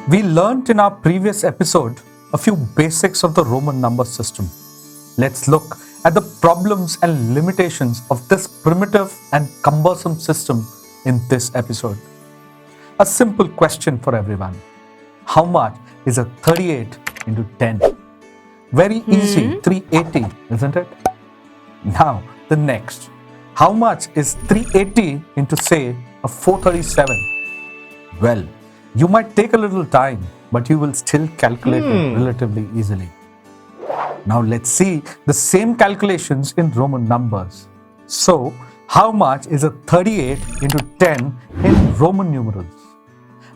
We learnt in our previous episode a few basics of the Roman number system. Let's look at the problems and limitations of this primitive and cumbersome system in this episode. A simple question for everyone. How much is a 38 into 10? Very easy, 380, isn't it? Now, the next. How much is 380 into, say, a 437? Well, you might take a little time, but you will still calculate it relatively easily. Now, let's see the same calculations in Roman numbers. So, how much is a 38 into 10 in Roman numerals?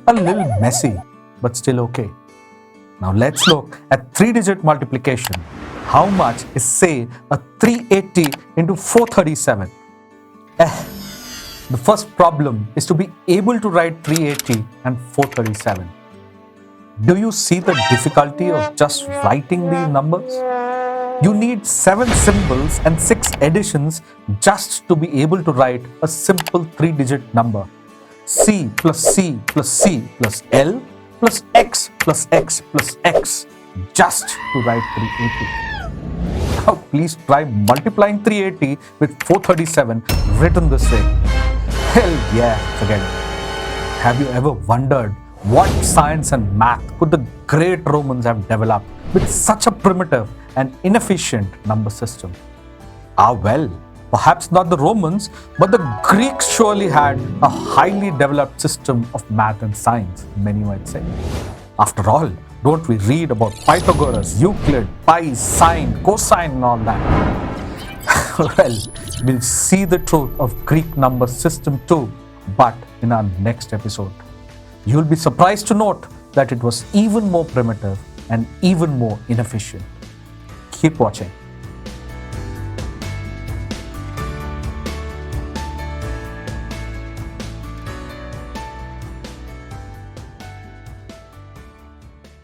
A little messy, but still okay. Now let's look at 3-digit multiplication. How much is, say, a 380 into 437? The first problem is to be able to write 380 and 437. Do you see the difficulty of just writing these numbers? You need 7 symbols and 6 additions just to be able to write a simple 3-digit number. C plus C plus C plus L plus X plus X plus X just to write 380. Now please try multiplying 380 with 437 written this way. Hell yeah, forget it. Have you ever wondered what science and math could the great Romans have developed with such a primitive and inefficient number system? Well, perhaps not the Romans, but the Greeks surely had a highly developed system of math and science, many might say. After all, don't we read about Pythagoras, Euclid, pi, sine, cosine and all that? Well, we'll see the truth of Greek number system too, but in our next episode. You'll be surprised to note that it was even more primitive and even more inefficient. Keep watching.